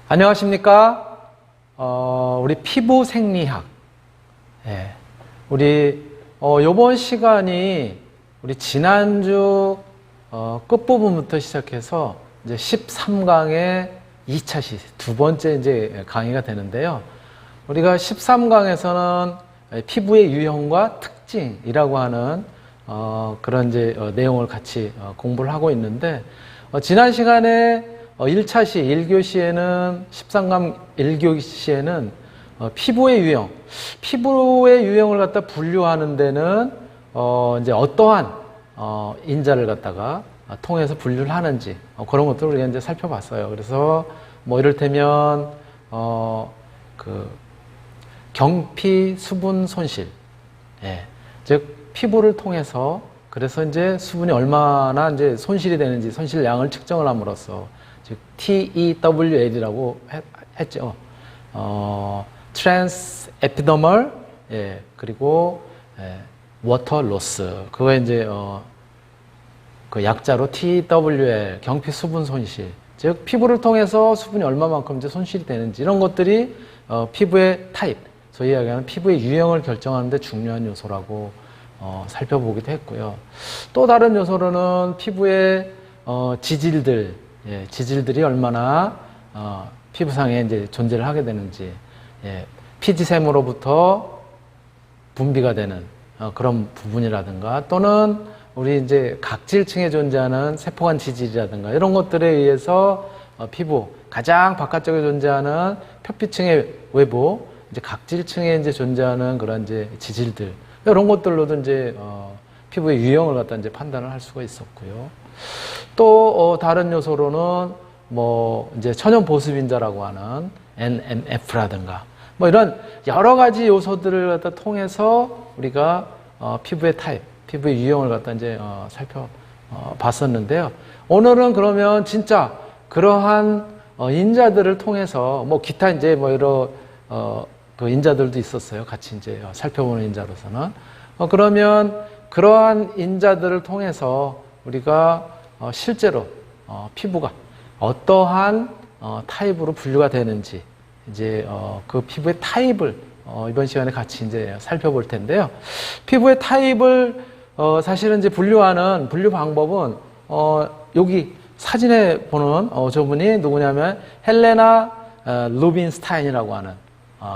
안녕하십니까? 우리 피부 생리학. 예. 우리, 요번 시간이 우리 지난주, 끝부분부터 시작해서 이제 13강의 2차 시, 두 번째 이제 강의가 되는데요. 우리가 13강에서는 피부의 유형과 특징이라고 하는, 그런 이제 내용을 같이 공부를 하고 있는데, 지난 시간에 1차 시, 1교시에는, 13강 1교시에는 피부의 유형을 갖다 분류하는 데는 이제 어떠한 인자를 갖다가 통해서 분류를 하는지 그런 것들을 우리가 이제 살펴봤어요. 그래서 뭐 이를테면 그 경피 수분 손실, 예. 즉 피부를 통해서 그래서 이제 수분이 얼마나 이제 손실이 되는지 손실량을 측정을 함으로써 즉 TEWL이라고 했죠. 트랜스 에피더멀, 예, 그리고 워터 로스. 그거 이제 그 약자로 TWL, 경피 수분 손실. 즉 피부를 통해서 수분이 얼마만큼 이제 손실이 되는지 이런 것들이 피부의 타입, 소위 이야기하는 피부의 유형을 결정하는 데 중요한 요소라고 살펴보기도 했고요. 또 다른 요소로는 피부의 지질들, 예, 지질들이 얼마나 피부상에 이제 존재를 하게 되는지, 예, 피지샘으로부터 분비가 되는 그런 부분이라든가 또는 우리 이제 각질층에 존재하는 세포간 지질이라든가 이런 것들에 의해서 피부 가장 바깥쪽에 존재하는 표피층의 외부 이제 각질층에 이제 존재하는 그런 이제 지질들 이런 것들로도 이제 피부의 유형을 갖다 이제 판단을 할 수가 있었고요. 또 다른 요소로는 뭐 이제 천연 보습인자라고 하는 NMF라든가 뭐 이런 여러 가지 요소들을 갖다 통해서 우리가 피부의 타입, 피부의 유형을 갖다 이제 살펴봤었는데요. 오늘은 그러면 진짜 그러한 인자들을 통해서 뭐 기타 이제 뭐 여러 그 인자들도 있었어요. 같이 이제 살펴보는 인자로서는 그러면 그러한 인자들을 통해서 우리가 실제로 피부가 어떠한 타입으로 분류가 되는지 이제 그 피부의 타입을 이번 시간에 같이 이제 살펴볼 텐데요. 피부의 타입을 사실은 이제 분류하는 분류 방법은 여기 사진에 보는 저분이 누구냐면 헬레나 루빈스타인이라고 하는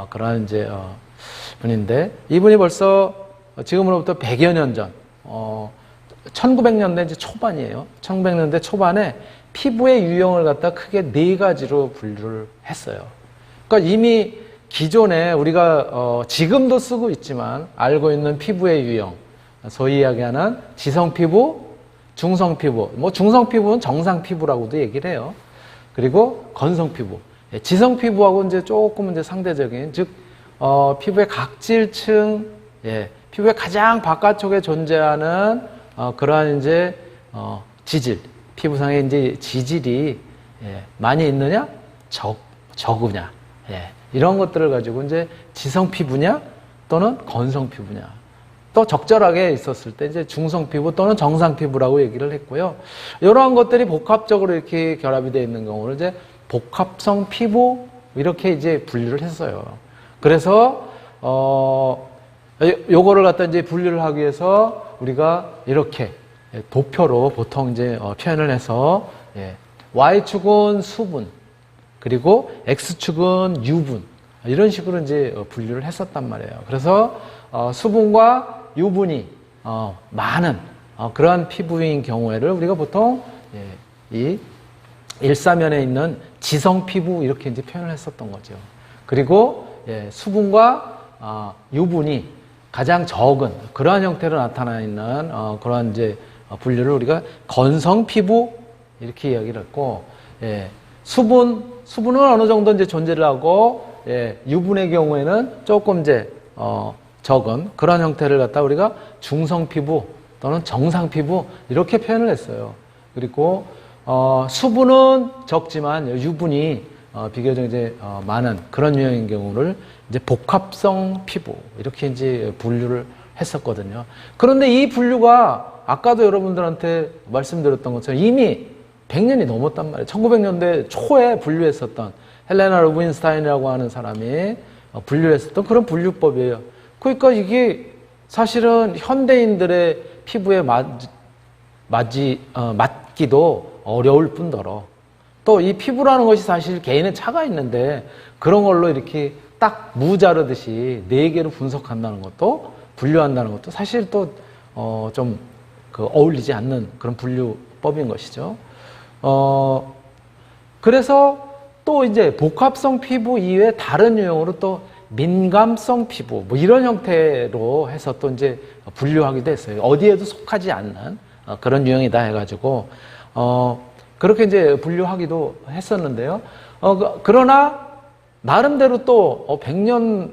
그런 이제 분인데 이분이 벌써 지금으로부터 100여 년 전 1900년대 이제 초반이에요. 1900년대 초반에 피부의 유형을 갖다 크게 네 가지로 분류를 했어요. 그러니까 이미 기존에 우리가 지금도 쓰고 있지만 알고 있는 피부의 유형, 소위 이야기하는 지성 피부, 중성 피부, 뭐 중성 피부는 정상 피부라고도 얘기를 해요. 그리고 건성 피부, 지성 피부하고 이제 조금 이제 상대적인 즉 피부의 각질층, 예, 피부의 가장 바깥쪽에 존재하는 그러한 이제 지질, 피부상에 이제 지질이 많이 있느냐, 적으냐, 이런 것들을 가지고 이제 지성 피부냐 또는 건성 피부냐, 또 적절하게 있었을 때 이제 중성 피부 또는 정상 피부라고 얘기를 했고요. 이러한 것들이 복합적으로 이렇게 결합이 되어 있는 경우를 이제 복합성 피부 이렇게 이제 분류를 했어요. 그래서 요거를 갖다 이제 분류를 하기 위해서 우리가 이렇게 도표로 보통 이제 표현을 해서 Y축은 수분, 그리고 X축은 유분, 이런 식으로 이제 분류를 했었단 말이에요. 그래서 수분과 유분이 많은 그러한 피부인 경우에를 우리가 보통 이 일사면에 있는 지성 피부 이렇게 이제 표현을 했었던 거죠. 그리고 수분과 유분이 가장 적은 그러한 형태로 나타나 있는 그러한 이제 분류를 우리가 건성 피부 이렇게 이야기를 했고, 수분은 어느 정도 이제 존재를 하고, 유분의 경우에는 조금 이제 적은 그런 형태를 갖다 우리가 중성 피부 또는 정상 피부 이렇게 표현을 했어요. 그리고 수분은 적지만 유분이 비교적 이제 많은 그런 유형인 경우를 이제 복합성 피부 이렇게 이제 분류를 했었거든요. 그런데 이 분류가 아까도 여러분들한테 말씀드렸던 것처럼 이미 100년이 넘었단 말이에요. 1900년대 초에 분류했었던 헬레나 루빈스타인이라고 하는 사람이 분류를 했었던 그런 분류법이에요. 그러니까 이게 사실은 현대인들의 피부에 맞기도 어려울 뿐더러 또 이 피부라는 것이 사실 개인의 차가 있는데 그런 걸로 이렇게 딱 무 자르듯이 4개로 분석한다는 것도 분류한다는 것도 사실 또 좀 어울리지 않는 그런 분류법인 것이죠. 그래서 또 이제 복합성 피부 이외에 다른 유형으로 또 민감성 피부 뭐 이런 형태로 해서 또 이제 분류하기도 했어요. 어디에도 속하지 않는 그런 유형이다 해가지고 그렇게 이제 분류하기도 했었는데요. 그러나 나름대로 또 100년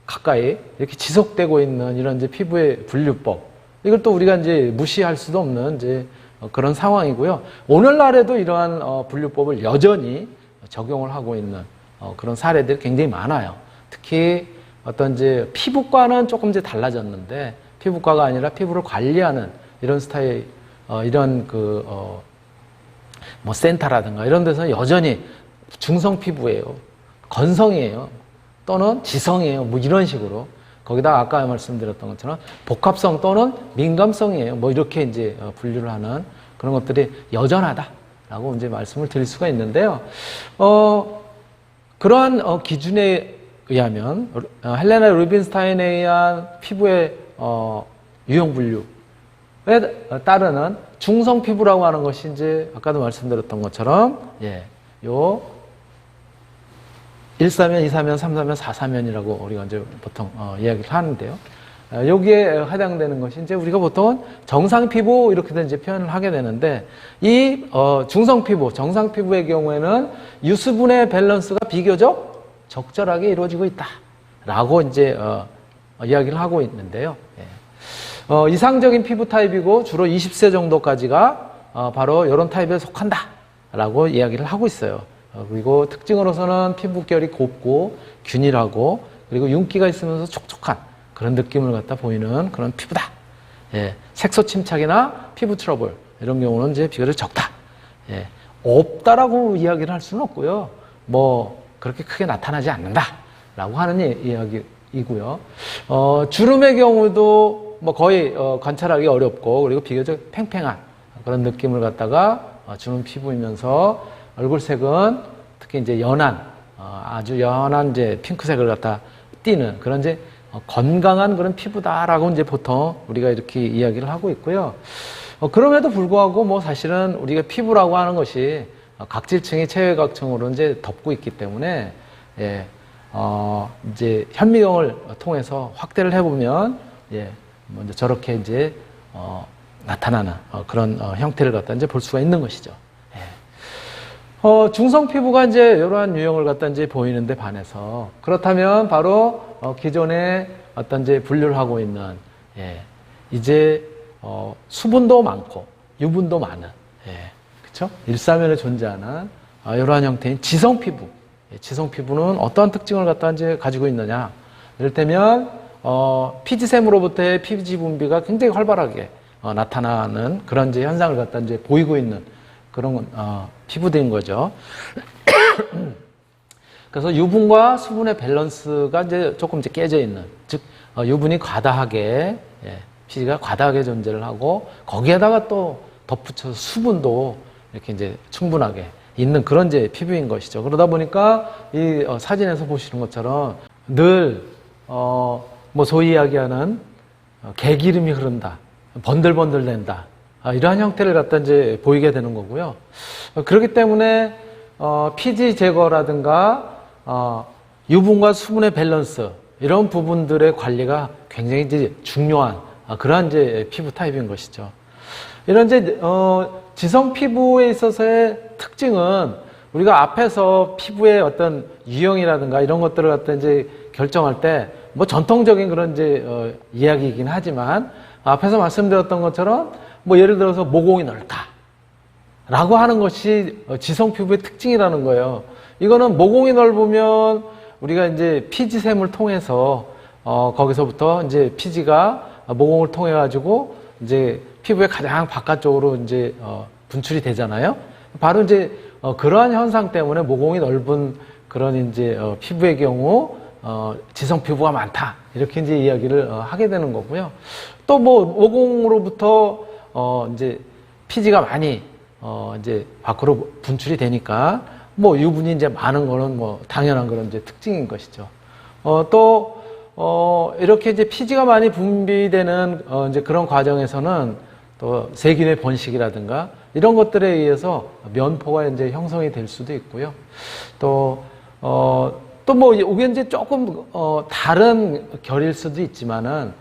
가까이 이렇게 지속되고 있는 이런 이제 피부의 분류법, 이걸 또 우리가 이제 무시할 수도 없는 이제 그런 상황이고요. 오늘날에도 이러한 분류법을 여전히 적용을 하고 있는 그런 사례들이 굉장히 많아요. 특히 어떤 이제 피부과는 조금 이제 달라졌는데 피부과가 아니라 피부를 관리하는 이런 스타일, 이런 뭐 센터라든가 이런 데서는 여전히 중성 피부예요, 건성이에요, 또는 지성이에요, 뭐 이런 식으로. 거기다가 아까 말씀드렸던 것처럼 복합성 또는 민감성이에요, 뭐 이렇게 이제 분류를 하는 그런 것들이 여전하다라고 이제 말씀을 드릴 수가 있는데요. 그러한 기준에 의하면 헬레나 루빈스타인에 의한 피부의 유형 분류에 따르는 중성 피부라고 하는 것이 이제 아까도 말씀드렸던 것처럼 요 1사면, 2사면, 3사면, 4사면이라고 우리가 이제 보통 이야기를 하는데요. 여기에 해당되는 것이 이제 우리가 보통 정상 피부 이렇게 이제 표현을 하게 되는데 이 중성 피부, 정상 피부의 경우에는 유수분의 밸런스가 비교적 적절하게 이루어지고 있다라고 이제 이야기를 하고 있는데요. 이상적인 피부 타입이고 주로 20세 정도까지가 바로 이런 타입에 속한다라고 이야기를 하고 있어요. 그리고 특징으로서는 피부결이 곱고 균일하고 그리고 윤기가 있으면서 촉촉한 그런 느낌을 갖다 보이는 그런 피부다. 색소 침착이나 피부 트러블 이런 경우는 이제 비교적 적다. 없다라고 이야기를 할 수는 없고요. 뭐 그렇게 크게 나타나지 않는다라고 하는 이야기이고요. 주름의 경우도 뭐 거의 관찰하기 어렵고 그리고 비교적 팽팽한 그런 느낌을 갖다가 주는 피부이면서 얼굴색은 특히 이제 연한, 아주 연한 이제 핑크색을 갖다 띠는 그런 이제 건강한 그런 피부다라고 이제 보통 우리가 이렇게 이야기를 하고 있고요. 그럼에도 불구하고 뭐 사실은 우리가 피부라고 하는 것이 각질층이 체외각층으로 이제 덮고 있기 때문에 이제 현미경을 통해서 확대를 해보면 먼저 저렇게 이제 나타나는 그런 형태를 갖다 이제 볼 수가 있는 것이죠. 중성 피부가 이제 이러한 유형을 갖다 이제 보이는데 반해서 그렇다면 바로 기존에 어떤 이제 분류를 하고 있는 이제 수분도 많고 유분도 많은 그렇죠? 일사면에 존재하는 이러한 형태인 지성 피부. 지성 피부는 어떠한 특징을 갖다 이제 가지고 있느냐? 이를테면 피지샘으로부터의 피지 분비가 굉장히 활발하게 나타나는 그런 이제 현상을 갖다 이제 보이고 있는 그런 피부대인 거죠. 그래서 유분과 수분의 밸런스가 이제 조금 이제 깨져 있는, 즉 유분이 과다하게 피지가 과다하게 존재를 하고 거기에다가 또 덧붙여서 수분도 이렇게 이제 충분하게 있는 그런 이제 피부인 것이죠. 그러다 보니까 이 사진에서 보시는 것처럼 늘 뭐 소위 이야기하는 개기름이 흐른다, 번들번들 된다. 이러한 형태를 갖다 이제 보이게 되는 거고요. 그렇기 때문에 피지 제거라든가 유분과 수분의 밸런스 이런 부분들의 관리가 굉장히 이제 중요한 그러한 이제 피부 타입인 것이죠. 이런 이제 지성 피부에 있어서의 특징은 우리가 앞에서 피부의 어떤 유형이라든가 이런 것들을 갖다 이제 결정할 때 뭐 전통적인 그런 이제 이야기이긴 하지만 앞에서 말씀드렸던 것처럼 뭐 예를 들어서 모공이 넓다라고 하는 것이 지성 피부의 특징이라는 거예요. 이거는 모공이 넓으면 우리가 이제 피지샘을 통해서 거기서부터 이제 피지가 모공을 통해 가지고 이제 피부의 가장 바깥쪽으로 이제 분출이 되잖아요. 바로 이제 그러한 현상 때문에 모공이 넓은 그런 이제 피부의 경우 지성 피부가 많다 이렇게 이제 이야기를 하게 되는 거고요. 또 뭐 모공으로부터 이제 피지가 많이 이제 밖으로 분출이 되니까 뭐 유분이 이제 많은 거는 뭐 당연한 그런 이제 특징인 것이죠. 또 이렇게 이제 피지가 많이 분비되는 이제 그런 과정에서는 또 세균의 번식이라든가 이런 것들에 의해서 면포가 이제 형성이 될 수도 있고요. 또 뭐 이게 이제 조금 다른 결일 수도 있지만은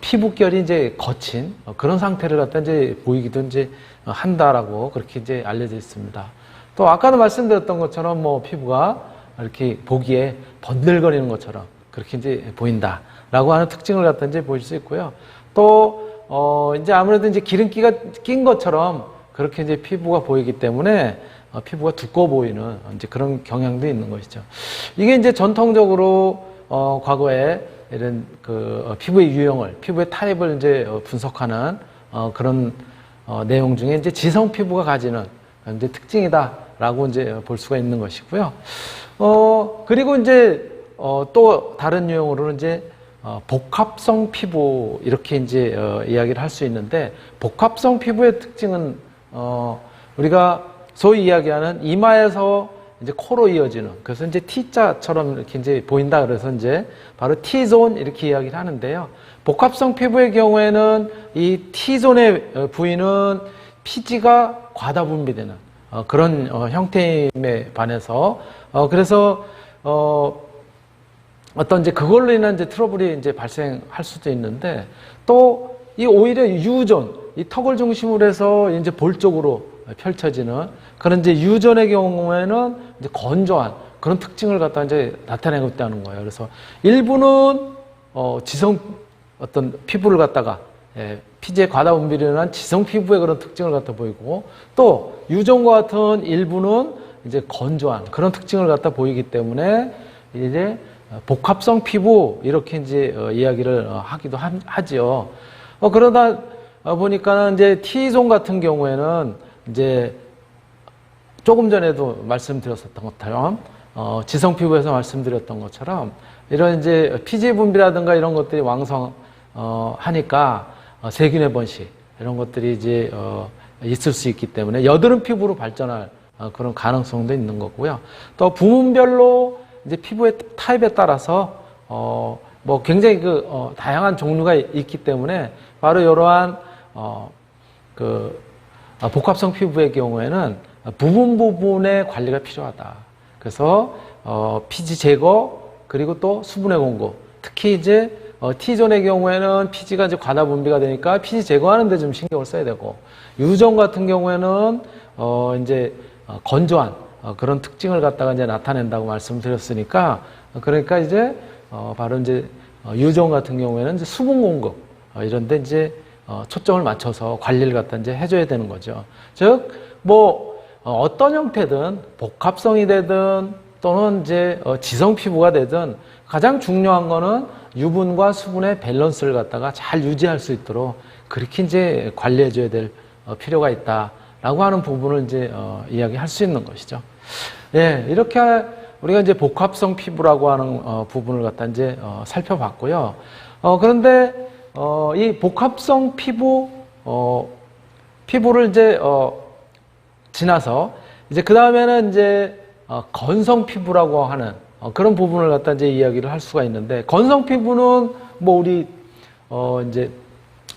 피부결이 이제 거친 그런 상태를 갖다 이제 보이기도 이제 한다라고 그렇게 이제 알려져 있습니다. 또 아까도 말씀드렸던 것처럼 뭐 피부가 이렇게 보기에 번들거리는 것처럼 그렇게 이제 보인다라고 하는 특징을 갖다 이제 보일 수 있고요. 또 이제 아무래도 이제 기름기가 낀 것처럼 그렇게 이제 피부가 보이기 때문에 피부가 두꺼워 보이는 이제 그런 경향도 있는 것이죠. 이게 이제 전통적으로 과거에 이런 그 피부의 유형을, 피부의 타입을 이제 분석하는 그런 내용 중에 이제 지성 피부가 가지는 이제 특징이다라고 이제 볼 수가 있는 것이고요. 그리고 이제 또 다른 유형으로는 이제 복합성 피부 이렇게 이제 이야기를 할 수 있는데, 복합성 피부의 특징은 우리가 소위 이야기하는 이마에서 이제 코로 이어지는, 그래서 이제 T자처럼 이렇게 이제 보인다 그래서 이제 바로 T존 이렇게 이야기를 하는데요. 복합성 피부의 경우에는 이 T존의 부위는 피지가 과다 분비되는 그런 형태임에 반해서 그래서 어떤 이제 그걸로 인한 이제 트러블이 이제 발생할 수도 있는데, 또 이 오히려 유존, 이 턱을 중심으로 해서 이제 볼 쪽으로 펼쳐지는 그런 이제 유존의 경우에는 이제 건조한 그런 특징을 갖다 이제 나타내고 있다는 거예요. 그래서 일부는 지성 어떤 피부를 갖다가 피지의 과다 분비로 인한 지성 피부의 그런 특징을 갖다 보이고, 또 유존과 같은 일부는 이제 건조한 그런 특징을 갖다 보이기 때문에 이제 복합성 피부 이렇게 이제 이야기를 하기도 하지요. 그러다 보니까는 이제 T존 같은 경우에는 이제 조금 전에도 말씀드렸었던 것처럼 지성 피부에서 말씀드렸던 것처럼 이런 이제 피지 분비라든가 이런 것들이 왕성하니까 세균의 번식 이런 것들이 이제 있을 수 있기 때문에 여드름 피부로 발전할 그런 가능성도 있는 거고요. 또 부문별로 이제 피부의 타입에 따라서 뭐 굉장히 다양한 종류가 있기 때문에 바로 이러한 복합성 피부의 경우에는 부분의 관리가 필요하다. 그래서 피지 제거 그리고 또 수분의 공급, 특히 이제 T존의 경우에는 피지가 이제 과다 분비가 되니까 피지 제거하는 데 좀 신경을 써야 되고, 유존 같은 경우에는 이제 건조한 그런 특징을 갖다가 이제 나타낸다고 말씀드렸으니까, 그러니까 이제 바로 이제 유존 같은 경우에는 이제 수분 공급 이런데 이제 초점을 맞춰서 관리를 갖다 이제 해줘야 되는 거죠. 즉, 뭐 어떤 형태든 복합성이 되든 또는 이제 지성 피부가 되든 가장 중요한 거는 유분과 수분의 밸런스를 갖다가 잘 유지할 수 있도록 그렇게 이제 관리해줘야 될 필요가 있다라고 하는 부분을 이제 이야기할 수 있는 것이죠. 예, 이렇게 우리가 이제 복합성 피부라고 하는 부분을 갖다 이제 살펴봤고요. 그런데 이 복합성 피부를 이제 지나서 이제 그 다음에는 이제 건성 피부라고 하는 그런 부분을 갖다 이제 이야기를 할 수가 있는데, 건성 피부는 뭐 우리 이제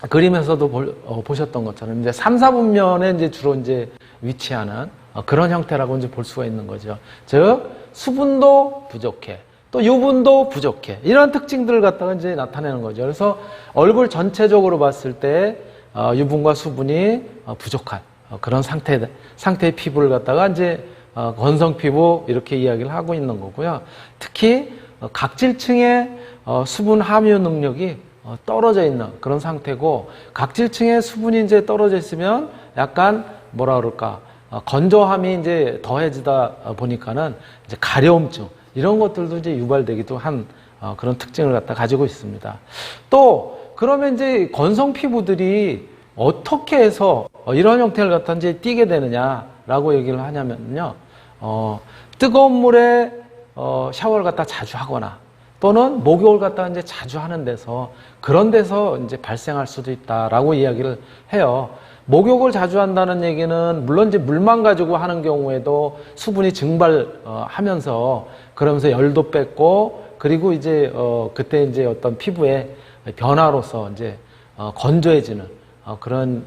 그림에서도 보셨던 것처럼 이제 3, 4분면에 이제 주로 이제 위치하는 그런 형태라고 이제 볼 수가 있는 거죠. 즉 수분도 부족해, 또 유분도 부족해, 이런 특징들을 갖다가 이제 나타내는 거죠. 그래서 얼굴 전체적으로 봤을 때 유분과 수분이 부족한 그런 상태의 피부를 갖다가 이제 건성 피부 이렇게 이야기를 하고 있는 거고요. 특히 각질층의 수분 함유 능력이 떨어져 있는 그런 상태고, 각질층의 수분이 이제 떨어져 있으면 약간 뭐라 그럴까, 건조함이 이제 더해지다 보니까는 이제 가려움증 이런 것들도 이제 유발되기도 한 그런 특징을 갖다 가지고 있습니다. 또 그러면 이제 건성 피부들이 어떻게 해서 이런 형태를 갖다 이제 띠게 되느냐라고 얘기를 하냐면요. 뜨거운 물에 샤워를 갖다 자주 하거나 또는 목욕을 갖다 이제 자주 하는 데서 그런 데서 이제 발생할 수도 있다라고 이야기를 해요. 목욕을 자주 한다는 얘기는 물론 이제 물만 가지고 하는 경우에도 수분이 증발하면서 그러면서 열도 뺐고 그리고 이제 그때 이제 어떤 피부의 변화로서 이제 건조해지는 그런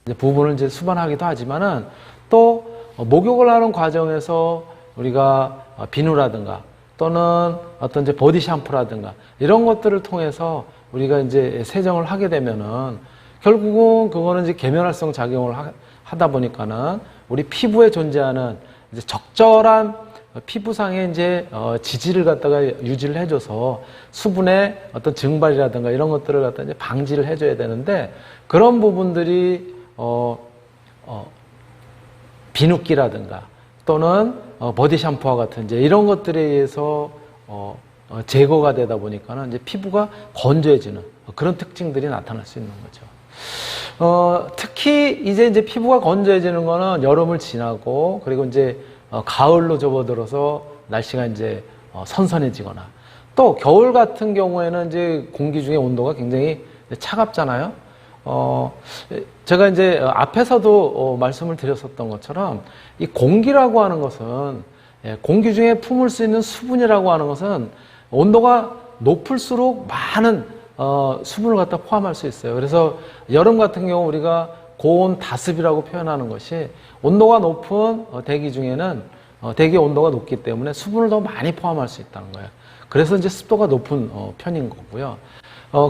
이제 부분을 이제 수반하기도 하지만은 또 목욕을 하는 과정에서 우리가 비누라든가 또는 어떤 이제 보디 샴푸라든가 이런 것들을 통해서 우리가 이제 세정을 하게 되면은 결국은 그거는 이제 계면활성 작용을 하다 보니까는 우리 피부에 존재하는 이제 적절한 피부상의 이제 지지를 갖다가 유지를 해줘서 수분의 어떤 증발이라든가 이런 것들을 갖다 이제 방지를 해줘야 되는데 그런 부분들이 비누기라든가 또는 보디 샴푸와 같은 이제 이런 것들에 의해서 제거가 되다 보니까는 이제 피부가 건조해지는 그런 특징들이 나타날 수 있는 거죠. 특히 이제 피부가 건조해지는 거는 여름을 지나고 그리고 이제 가을로 접어들어서 날씨가 이제 선선해지거나 또 겨울 같은 경우에는 이제 공기 중에 온도가 굉장히 차갑잖아요. 제가 이제 앞에서도 말씀을 드렸었던 것처럼 이 공기라고 하는 것은 공기 중에 품을 수 있는 수분이라고 하는 것은 온도가 높을수록 많은 수분을 갖다 포함할 수 있어요. 그래서 여름 같은 경우 우리가 고온 다습이라고 표현하는 것이 온도가 높은 대기 중에는 대기 온도가 높기 때문에 수분을 더 많이 포함할 수 있다는 거예요. 그래서 이제 습도가 높은 편인 거고요.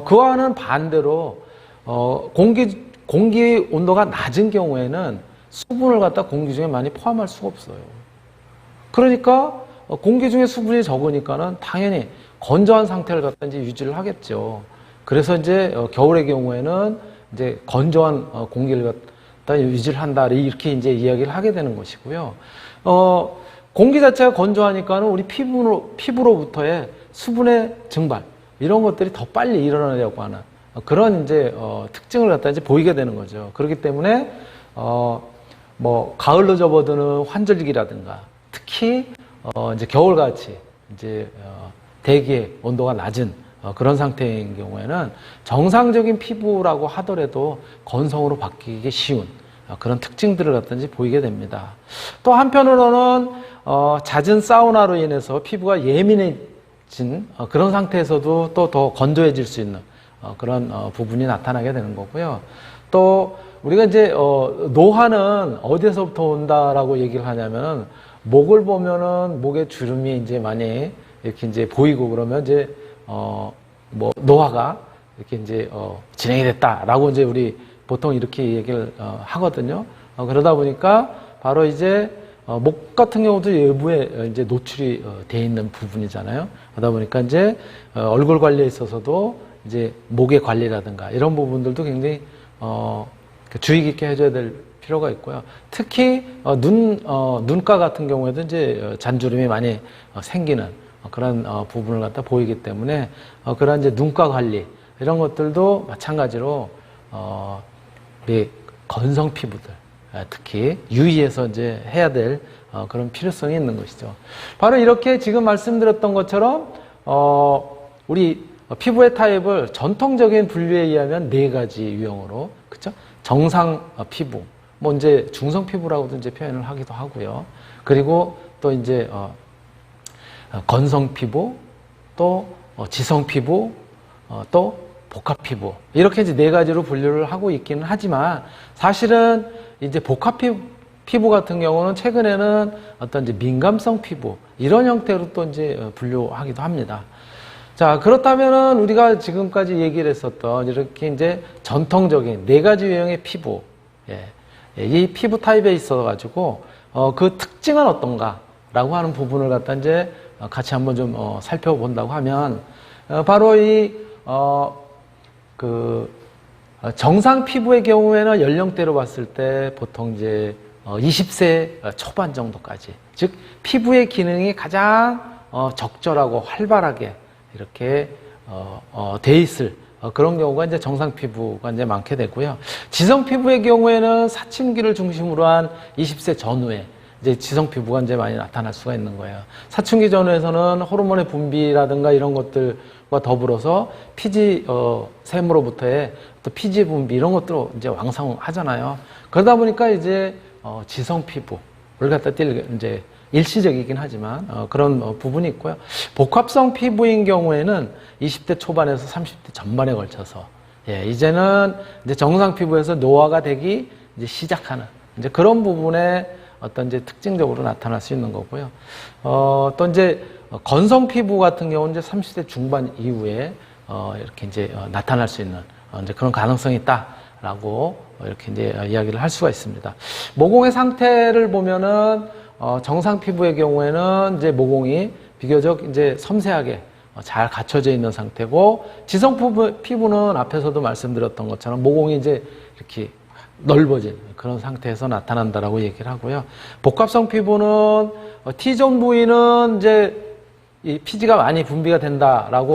그와는 반대로 공기 온도가 낮은 경우에는 수분을 갖다 공기 중에 많이 포함할 수가 없어요. 그러니까 공기 중에 수분이 적으니까는 당연히 건조한 상태를 갖다 이제 유지를 하겠죠. 그래서 이제 겨울의 경우에는 이제 건조한 공기를 갖다 유지를 한다 이렇게 이제 이야기를 하게 되는 것이고요. 공기 자체가 건조하니까는 우리 피부로부터의 수분의 증발 이런 것들이 더 빨리 일어나려고 하는 그런 이제 특징을 갖다 이제 보이게 되는 거죠. 그렇기 때문에 뭐 가을로 접어드는 환절기라든가 특히 이제 겨울같이 이제 대기의 온도가 낮은 그런 상태인 경우에는 정상적인 피부라고 하더라도 건성으로 바뀌기 쉬운 그런 특징들을 갖다지 보이게 됩니다. 또 한편으로는 잦은 사우나로 인해서 피부가 예민해진 그런 상태에서도 또 더 건조해질 수 있는 그런 부분이 나타나게 되는 거고요. 또 우리가 이제 노화는 어디서부터 온다라고 얘기를 하냐면은 목을 보면은 목에 주름이 이제 많이 이렇게 이제 보이고 그러면 이제 뭐 노화가 이렇게 이제 진행이 됐다라고 이제 우리 보통 이렇게 얘기를 하거든요. 그러다 보니까 바로 이제 목 같은 경우도 외부에 이제 노출이 돼 있는 부분이잖아요. 그러다 보니까 이제 얼굴 관리에 있어서도 이제 목의 관리라든가 이런 부분들도 굉장히 주의 깊게 해줘야 될 필요가 있고요. 특히 눈가 같은 경우에도 이제 잔주름이 많이 생기는 그런 부분을 갖다 보이기 때문에 그런 이제 눈가 관리 이런 것들도 마찬가지로 우리 건성 피부들 특히 유의해서 이제 해야 될 그런 필요성이 있는 것이죠. 바로 이렇게 지금 말씀드렸던 것처럼 우리 피부의 타입을 전통적인 분류에 의하면 4가지 유형으로 그렇죠? 정상 피부, 뭐 이제 중성 피부라고도 이제 표현을 하기도 하고요. 그리고 또 이제 건성 피부, 또 지성 피부, 또 복합 피부 이렇게 이제 4가지로 분류를 하고 있기는 하지만 사실은 이제 복합 피부 같은 경우는 최근에는 어떤 이제 민감성 피부 이런 형태로 또 이제 분류하기도 합니다. 자, 그렇다면은 우리가 지금까지 얘기를 했었던 이렇게 이제 전통적인 4가지 유형의 피부, 이 피부 타입에 있어 가지고 그 특징은 어떤가라고 하는 부분을 갖다 이제 같이 한번 좀 살펴본다고 하면 바로 이 정상 피부의 경우에는 연령대로 봤을 때 보통 이제 20세 초반 정도까지, 즉 피부의 기능이 가장 적절하고 활발하게 이렇게 돼 있을 그런 경우가 이제 정상 피부가 이제 많게 되고요. 지성 피부의 경우에는 사춘기를 중심으로 한 20세 전후에 이제 지성 피부가 이제 많이 나타날 수가 있는 거예요. 사춘기 전후에서는 호르몬의 분비라든가 이런 것들과 더불어서 피지, 샘으로부터의 또 피지 분비 이런 것들 이제 왕성하잖아요. 그러다 보니까 이제, 지성 피부를 갖다 이제 일시적이긴 하지만, 그런 부분이 있고요. 복합성 피부인 경우에는 20대 초반에서 30대 전반에 걸쳐서, 예, 이제는 이제 정상 피부에서 노화가 되기 이제 시작하는 이제 그런 부분에 어떤 이제 특징적으로 나타날 수 있는 거고요. 또 이제 건성 피부 같은 경우는 이제 30대 중반 이후에 이렇게 이제 나타날 수 있는 이제 그런 가능성이 있다라고 이렇게 이제 이야기를 할 수가 있습니다. 모공의 상태를 보면은 정상 피부의 경우에는 이제 모공이 비교적 이제 섬세하게 잘 갖춰져 있는 상태고, 지성 피부는 앞에서도 말씀드렸던 것처럼 모공이 이제 이렇게 넓어진 그런 상태에서 나타난다라고 얘기를 하고요. 복합성 피부는 T존 부위는 이제 이 피지가 많이 분비가 된다라고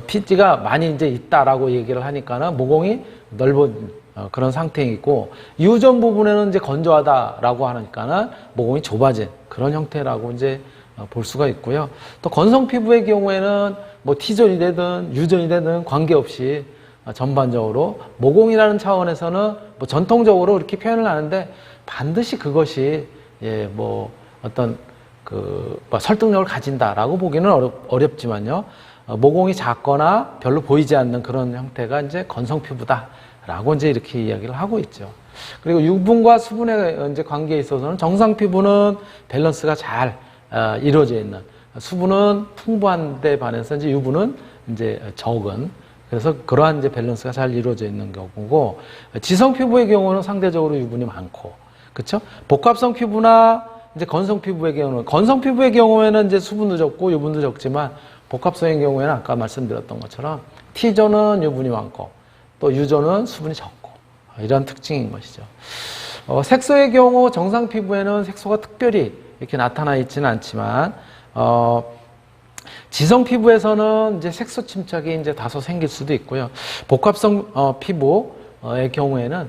피지가 많이 이제 있다라고 얘기를 하니까는 모공이 넓어진 그런 상태이고, U존 부분에는 이제 건조하다라고 하니까는 모공이 좁아진 그런 형태라고 이제 볼 수가 있고요. 또 건성 피부의 경우에는 뭐 T존이 되든 U존이 되든 관계없이 전반적으로 모공이라는 차원에서는 뭐 전통적으로 이렇게 표현을 하는데, 반드시 그것이 예 뭐 어떤 뭐 설득력을 가진다라고 보기는 어렵지만요. 모공이 작거나 별로 보이지 않는 그런 형태가 이제 건성 피부다라고 이제 이렇게 이야기를 하고 있죠. 그리고 유분과 수분의 이제 관계에 있어서는 정상 피부는 밸런스가 잘 이루어져 있는, 수분은 풍부한 데 반해서 이제 유분은 이제 적은, 그래서 그러한 이제 밸런스가 잘 이루어져 있는 경우고, 지성 피부의 경우는 상대적으로 유분이 많고, 그렇죠? 복합성 피부나 이제 건성 피부의 경우는, 건성 피부의 경우에는 이제 수분도 적고 유분도 적지만, 복합성의 경우에는 아까 말씀드렸던 것처럼 T존은 유분이 많고 또 U존은 수분이 적고, 이런 특징인 것이죠. 색소의 경우 정상 피부에는 색소가 특별히 이렇게 나타나 있지는 않지만, 지성 피부에서는 이제 색소 침착이 이제 다소 생길 수도 있고요. 복합성 피부의 경우에는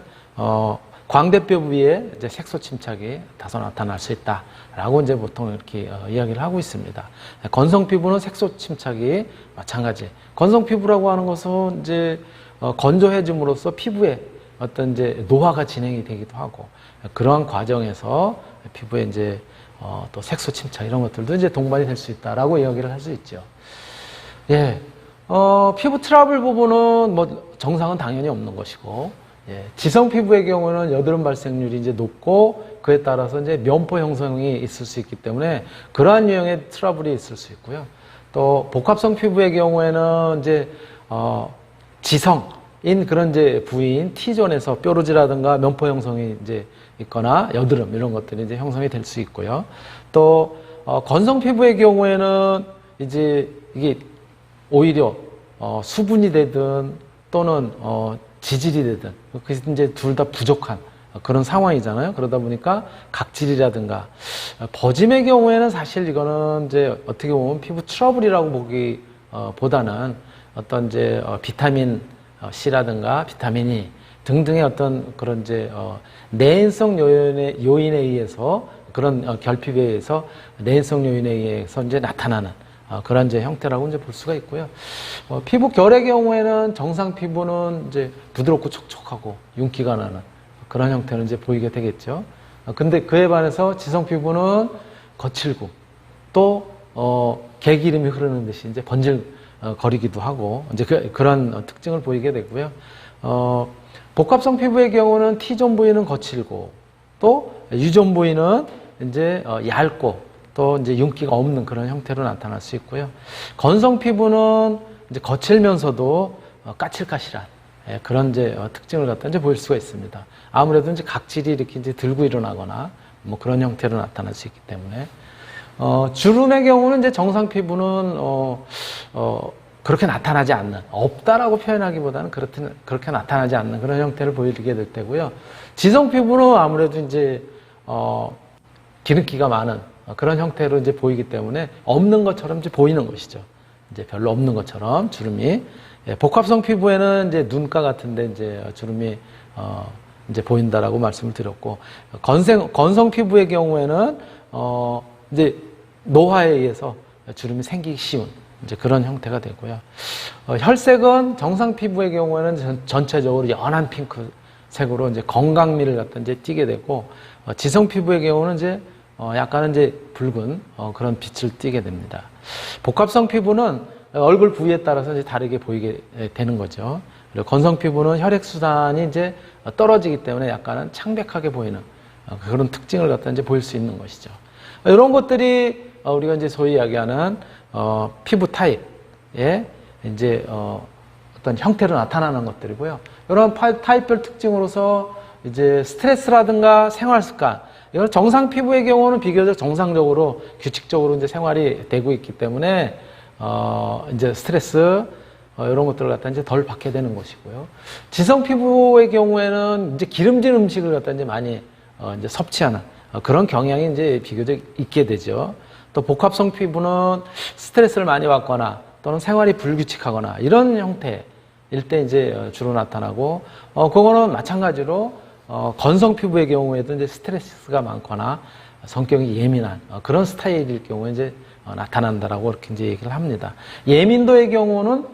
광대뼈 부위에 이제 색소 침착이 다소 나타날 수 있다라고 이제 보통 이렇게 이야기를 하고 있습니다. 건성 피부는 색소 침착이 마찬가지. 건성 피부라고 하는 것은 이제 건조해짐으로써 피부에 어떤 이제 노화가 진행이 되기도 하고, 그러한 과정에서 피부에 이제 또 색소 침착 이런 것들도 이제 동반이 될 수 있다라고 이야기를 할 수 있죠. 예, 피부 트러블 부분은 뭐 정상은 당연히 없는 것이고, 예, 지성 피부의 경우는 여드름 발생률이 이제 높고, 그에 따라서 이제 면포 형성이 있을 수 있기 때문에 그러한 유형의 트러블이 있을 수 있고요. 또 복합성 피부의 경우에는 이제 지성인 그런 이제 부위인 T존에서 뾰루지라든가 면포 형성이 이제 있거나 여드름 이런 것들이 이제 형성이 될 수 있고요. 또 건성 피부의 경우에는 이제 이게 오히려 수분이 되든 또는 지질이 되든 그 이제 둘 다 부족한 그런 상황이잖아요. 그러다 보니까 각질이라든가, 버짐의 경우에는 사실 이거는 이제 어떻게 보면 피부 트러블이라고 보기 보다는 어떤 이제 비타민 C라든가 비타민 E 등등의 어떤 그런 이제 내인성 요인에 의해서, 그런 결핍에 의해서 내인성 요인에 의해서 이제 나타나는 그런 이제 형태라고 이제 볼 수가 있고요. 피부 결의 경우에는 정상 피부는 이제 부드럽고 촉촉하고 윤기가 나는 그런 형태는 이제 보이게 되겠죠. 근데 그에 반해서 지성 피부는 거칠고 또 개기름이 흐르는 듯이 이제 번질거리기도 하고 이제 그런 특징을 보이게 되고요. 복합성 피부의 경우는 T존 부위는 거칠고 또 U존 부위는 이제 얇고 또 이제 윤기가 없는 그런 형태로 나타날 수 있고요. 건성 피부는 이제 거칠면서도 까칠까칠한 그런 이제 특징을 갖다 이제 보일 수가 있습니다. 아무래도 이제 각질이 이렇게 이제 들고 일어나거나 뭐 그런 형태로 나타날 수 있기 때문에, 주름의 경우는 이제 정상 피부는 그렇게 나타나지 않는, 없다라고 표현하기보다는 그렇게 나타나지 않는 그런 형태를 보이게 될 때고요. 지성 피부는 아무래도 이제 기름기가 많은 그런 형태로 이제 보이기 때문에 없는 것처럼 이제 보이는 것이죠. 이제 별로 없는 것처럼 주름이. 예, 복합성 피부에는 이제 눈가 같은데 이제 주름이 이제 보인다라고 말씀을 드렸고, 건성 피부의 경우에는 이제 노화에 의해서 주름이 생기기 쉬운 이제 그런 형태가 되고요. 혈색은 정상 피부의 경우에는 전체적으로 연한 핑크색으로 이제 건강미를 갖다 이제 띠게 되고, 지성 피부의 경우는 이제 약간은 이제 붉은 그런 빛을 띠게 됩니다. 복합성 피부는 얼굴 부위에 따라서 이제 다르게 보이게 되는 거죠. 그리고 건성 피부는 혈액순환이 이제 떨어지기 때문에 약간은 창백하게 보이는 그런 특징을 갖다 이제 보일 수 있는 것이죠. 이런 것들이 우리가 이제 소위 이야기하는 피부 타입의 이제 어떤 형태로 나타나는 것들이고요. 이런 타입별 특징으로서 이제 스트레스라든가 생활 습관, 이건 정상 피부의 경우는 비교적 정상적으로 규칙적으로 이제 생활이 되고 있기 때문에 이제 스트레스 이런 것들을 갖다 이제 덜 받게 되는 것이고요. 지성 피부의 경우에는 이제 기름진 음식을 갖다 이제 많이 이제 섭취하는 그런 경향이 이제 비교적 있게 되죠. 또 복합성 피부는 스트레스를 많이 받거나 또는 생활이 불규칙하거나 이런 형태일 때 이제 주로 나타나고, 그거는 마찬가지로 건성 피부의 경우에도 이제 스트레스가 많거나 성격이 예민한 그런 스타일일 경우에 이제 나타난다라고 이렇게 이제 얘기를 합니다. 예민도의 경우는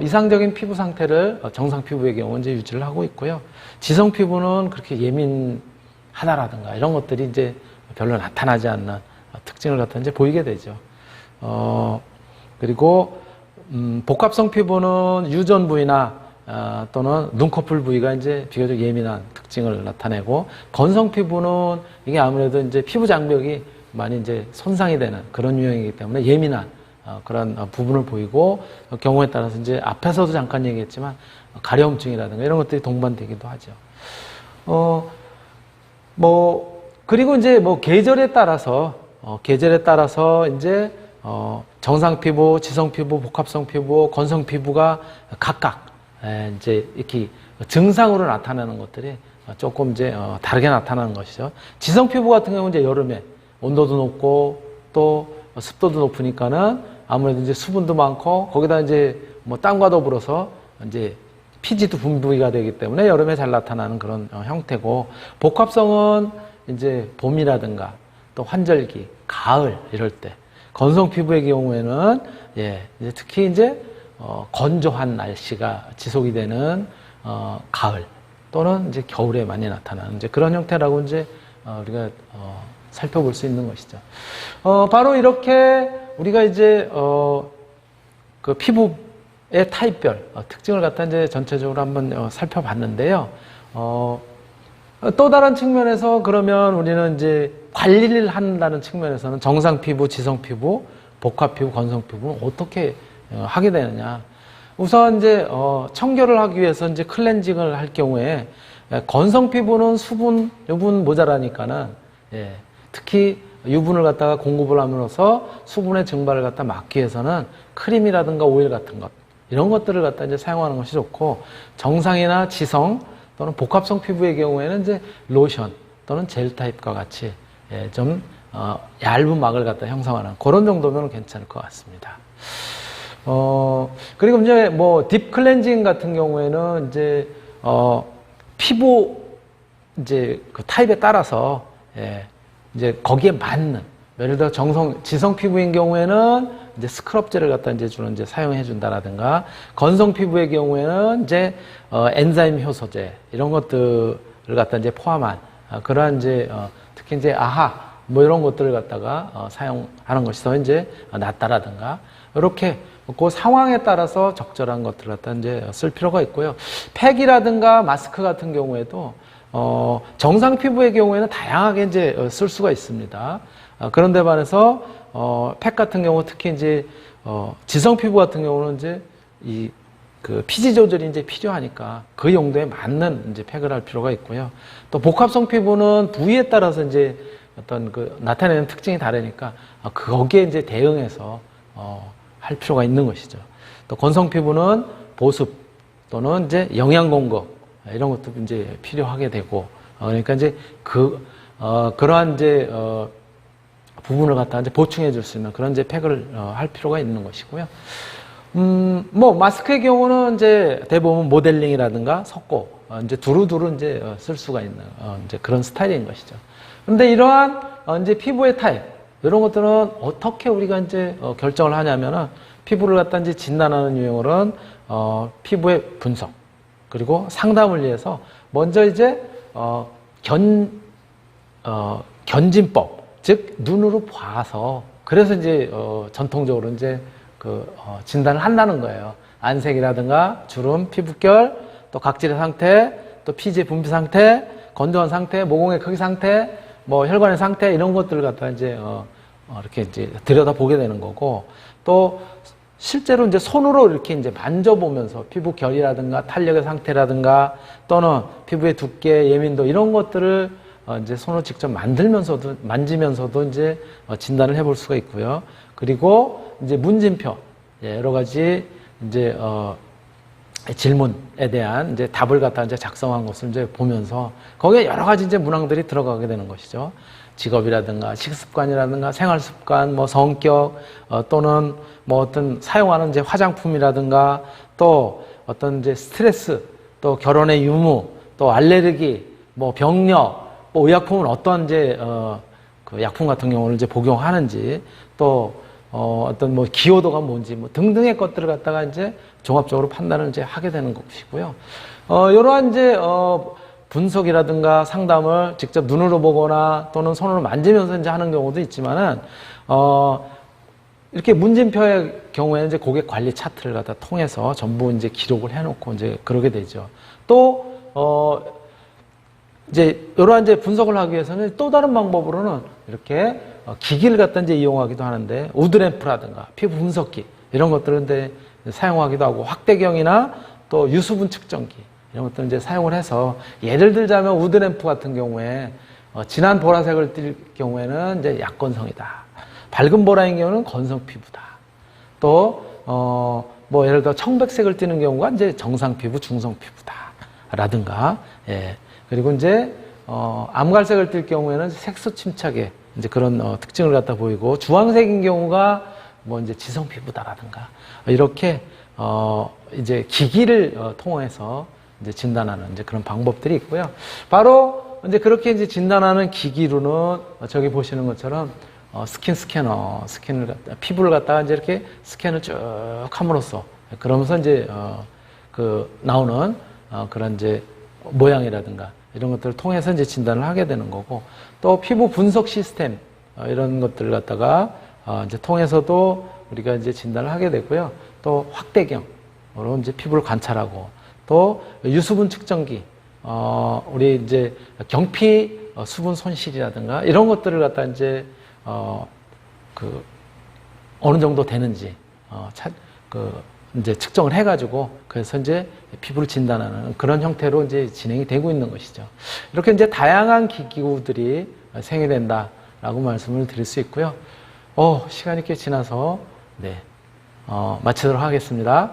이상적인 피부 상태를 정상 피부의 경우는 이제 유지를 하고 있고요. 지성 피부는 그렇게 예민하다라든가 이런 것들이 이제 별로 나타나지 않는 특징을 갖다 이제 보이게 되죠. 그리고 복합성 피부는 유전 부위나 또는 눈꺼풀 부위가 이제 비교적 예민한 특징을 나타내고, 건성 피부는 이게 아무래도 이제 피부 장벽이 많이 이제 손상이 되는 그런 유형이기 때문에 예민한 그런 부분을 보이고, 경우에 따라서 이제 앞에서도 잠깐 얘기했지만 가려움증이라든가 이런 것들이 동반되기도 하죠. 그리고 이제 계절에 따라서 이제 정상 피부, 지성 피부, 복합성 피부, 건성 피부가 각각 이제 이렇게 증상으로 나타나는 것들이 조금 이제 다르게 나타나는 것이죠. 지성 피부 같은 경우는 이제 여름에 온도도 높고 또 습도도 높으니까는 아무래도 이제 수분도 많고, 거기다 이제 땀과 더불어서 이제 피지도 분비가 되기 때문에 여름에 잘 나타나는 그런 형태고, 복합성은 이제 봄이라든가 또 환절기, 가을 이럴 때, 건성 피부의 경우에는 이제 특히 이제 건조한 날씨가 지속이 되는 가을 또는 이제 겨울에 많이 나타나는 이제 그런 형태라고 이제 우리가 살펴볼 수 있는 것이죠. 바로 이렇게 우리가 이제 그 피부의 타입별 특징을 갖다 이제 전체적으로 한번 살펴봤는데요. 또 다른 측면에서 그러면 우리는 이제 관리를 한다는 측면에서는 정상 피부, 지성 피부, 복합 피부, 건성 피부는 어떻게 하게 되느냐. 우선 이제 청결을 하기 위해서 이제 클렌징을 할 경우에 건성 피부는 수분, 유분 모자라니까는 특히 유분을 갖다가 공급을 함으로써 수분의 증발을 갖다 막기 위해서는 크림이라든가 오일 같은 것, 이런 것들을 갖다 이제 사용하는 것이 좋고, 정상이나 지성 또는 복합성 피부의 경우에는 이제 로션 또는 젤 타입과 같이 좀 얇은 막을 갖다 형성하는 그런 정도면 괜찮을 것 같습니다. 그리고 이제 딥 클렌징 같은 경우에는 이제 피부 이제 그 타입에 따라서 이제 거기에 맞는, 예를 들어 지성 피부인 경우에는 이제 스크럽젤을 갖다 이제 이제 사용해 준다라든가, 건성 피부의 경우에는 이제 엔자임 효소제 이런 것들을 갖다 이제 포함한 그러한 이제 특히 이제 이런 것들을 갖다가 사용하는 것이 더 이제 낫다라든가, 이렇게 그 상황에 따라서 적절한 것들을 갖다 이제 쓸 필요가 있고요. 팩이라든가 마스크 같은 경우에도 정상 피부의 경우에는 다양하게 이제 쓸 수가 있습니다. 그런데 반해서 팩 같은 경우, 특히 이제 지성 피부 같은 경우는 이제 그 피지 조절이 이제 필요하니까 그 용도에 맞는 이제 팩을 할 필요가 있고요. 또 복합성 피부는 부위에 따라서 이제 어떤 그 나타내는 특징이 다르니까 거기에 이제 대응해서 할 필요가 있는 것이죠. 또 건성 피부는 보습 또는 이제 영양 공급 이런 것도 이제 필요하게 되고, 그러니까 이제 그러한 이제 부분을 갖다가 이제 보충해 줄 수 있는 그런 이제 팩을 할 필요가 있는 것이고요. 뭐 마스크의 경우는 이제 대부분 모델링이라든가 석고 이제 두루두루 이제 쓸 수가 있는 이제 그런 스타일인 것이죠. 그런데 이러한 이제 피부의 타입 이런 것들은 어떻게 우리가 이제 결정을 하냐면은 피부를 갖다 이제 진단하는 유형으로는 피부의 분석 그리고 상담을 위해서 먼저 이제 견진법 즉 눈으로 봐서 그래서 이제 전통적으로 이제 진단을 한다는 거예요. 안색이라든가 주름, 피부결, 또 각질의 상태, 또 피지의 분비 상태, 건조한 상태, 모공의 크기 상태, 뭐 혈관의 상태 이런 것들을 갖다 이제 이렇게 이제 들여다 보게 되는 거고 또 실제로 이제 손으로 이렇게 이제 만져보면서 피부 결이라든가 탄력의 상태라든가 또는 피부의 두께, 예민도 이런 것들을 이제 손으로 직접 만지면서도 이제 진단을 해볼 수가 있고요. 그리고 이제 문진표 여러 가지 이제 질문에 대한 이제 답을 갖다 이제 작성한 것을 이제 보면서 거기에 여러 가지 이제 문항들이 들어가게 되는 것이죠. 직업이라든가 식습관이라든가 생활습관, 뭐 성격 또는 뭐 어떤 사용하는 이제 화장품이라든가 또 어떤 이제 스트레스, 또 결혼의 유무, 또 알레르기, 뭐 병력, 뭐 의약품은 어떤 이제 그 약품 같은 경우를 이제 복용하는지 또 어떤 뭐 기여도가 뭔지 뭐 등등의 것들을 갖다가 이제 종합적으로 판단을 이제 하게 되는 것이고요. 이러한 이제 분석이라든가 상담을 직접 눈으로 보거나 또는 손으로 만지면서 이제 하는 경우도 있지만은 이렇게 문진표의 경우에는 이제 고객 관리 차트를 갖다 통해서 전부 이제 기록을 해놓고 이제 그러게 되죠. 또 이제 이러한 이제 분석을 하기 위해서는 또 다른 방법으로는 이렇게 기기를 갖다 이제 이용하기도 하는데 우드램프라든가 피부 분석기 이런 것들은 이제 사용하기도 하고 확대경이나 또 유수분 측정기 이런 것들은 이제 사용을 해서 예를 들자면 우드램프 같은 경우에 진한 보라색을 띌 경우에는 이제 약건성이다. 밝은 보라인 경우는 건성 피부다. 또 뭐 예를 들어 청백색을 띠는 경우가 이제 정상 피부, 중성 피부다라든가 예. 그리고 이제 암갈색을 띨 경우에는 색소 침착의 이제 그런 특징을 갖다 보이고 주황색인 경우가 뭐 이제 지성 피부다라든가 이렇게 이제 기기를 통해서 이제 진단하는 이제 그런 방법들이 있고요. 바로 이제 그렇게 이제 진단하는 기기로는 저기 보시는 것처럼 스킨 스캐너, 피부를 갖다가 이제 이렇게 스캔을 쭉 함으로써 그러면서 이제 그 나오는 그런 이제 모양이라든가 이런 것들을 통해서 이제 진단을 하게 되는 거고 또 피부 분석 시스템 이런 것들을 갖다가 이제 통해서도 우리가 이제 진단을 하게 되고요. 또 확대경으로 이제 피부를 관찰하고 또 유수분 측정기, 우리 이제 경피 수분 손실이라든가 이런 것들을 갖다 이제 그 어느 정도 되는지 이제 측정을 해가지고 그래서 이제 피부를 진단하는 그런 형태로 이제 진행이 되고 있는 것이죠. 이렇게 이제 다양한 기구들이 생겨낸다라고 말씀을 드릴 수 있고요. 시간이 꽤 지나서 네 마치도록 하겠습니다.